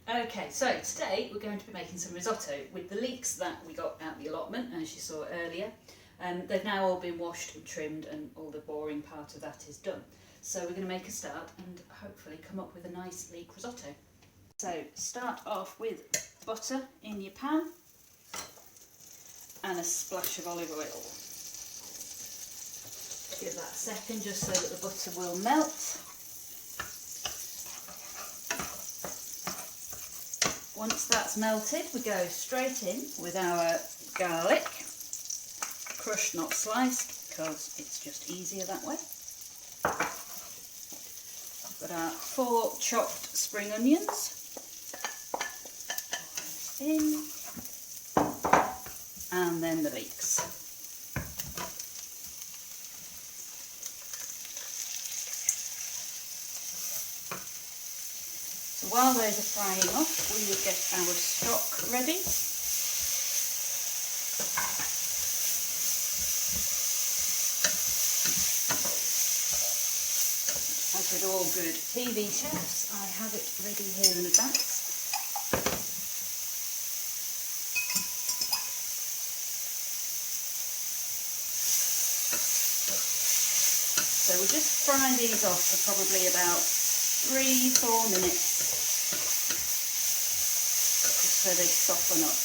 Okay, so today we're going to be making some risotto with the leeks that we got out the allotment, as you saw earlier. They've now all been washed and trimmed and all the boring part of that is done. So we're going to make a start and hopefully come up with a nice leek risotto. So start off with butter in your pan and a splash of olive oil. Give that a second just so that the butter will melt. Once that's melted, we go straight in with our garlic, crushed not sliced because it's just easier that way. I've got our 4 chopped spring onions in, and then the leeks. So while those are frying off, we will get our stock ready. As with all good TV chefs, I have it ready here in advance. So we'll just fry these off for probably about 3-4 minutes, just so they soften up.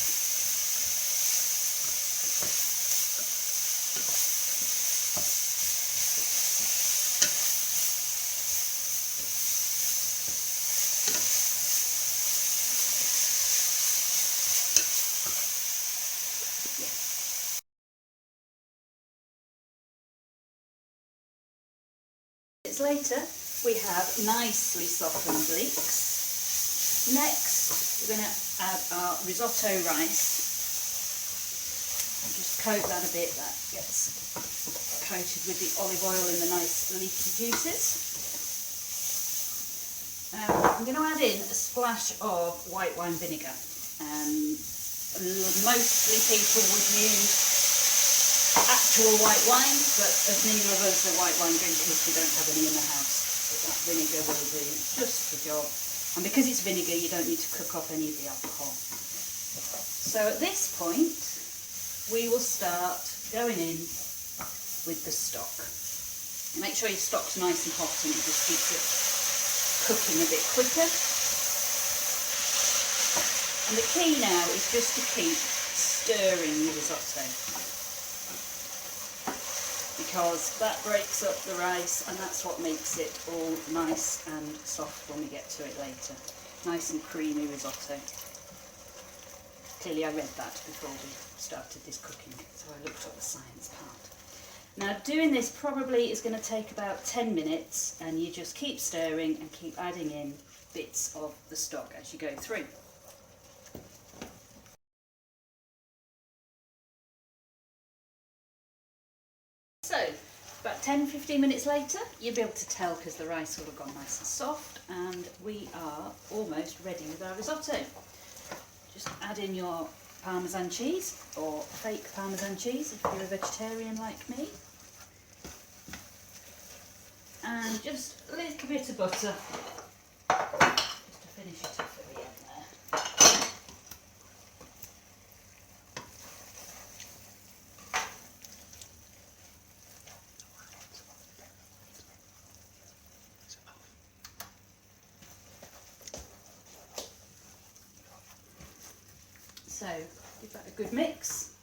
Later, we have nicely softened leeks. Next, we're going to add our risotto rice. And just coat that a bit, that gets coated with the olive oil and the nice leeky juices. I'm going to add in a splash of white wine vinegar. Mostly people would use actual white wine, but as neither of us are white wine drinkers, we don't have any in the house. But that vinegar will do just the job. And because it's vinegar, you don't need to cook off any of the alcohol. So at this point, we will start going in with the stock. Make sure your stock's nice and hot and it just keeps it cooking a bit quicker. And the key now is just to keep stirring the risotto, because that breaks up the rice and that's what makes it all nice and soft when we get to it later. Nice and creamy risotto. Clearly I read that before we started this cooking, so I looked up the science part. Now doing this probably is going to take about 10 minutes, and you just keep stirring and keep adding in bits of the stock as you go through. So, about 10-15 minutes later, you'll be able to tell because the rice will have gone nice and soft, and we are almost ready with our risotto. Just add in your Parmesan cheese, or fake Parmesan cheese if you're a vegetarian like me. And just a little bit of butter, just to finish it off at the end there. So give that a good mix,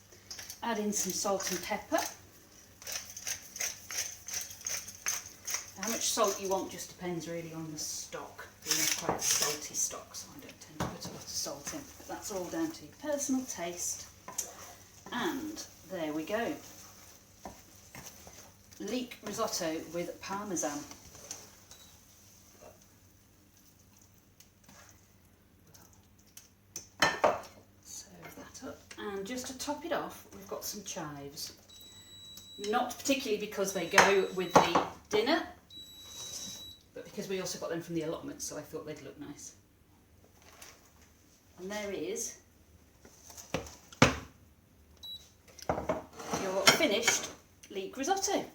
add in some salt and pepper. How much salt you want just depends really on the stock. We have quite a salty stock, so I don't tend to put a lot of salt in, but that's all down to your personal taste. And there we go. Leek risotto with Parmesan. And just to top it off, we've got some chives. Not particularly because they go with the dinner, but because we also got them from the allotment, so I thought they'd look nice. And there is your finished leek risotto.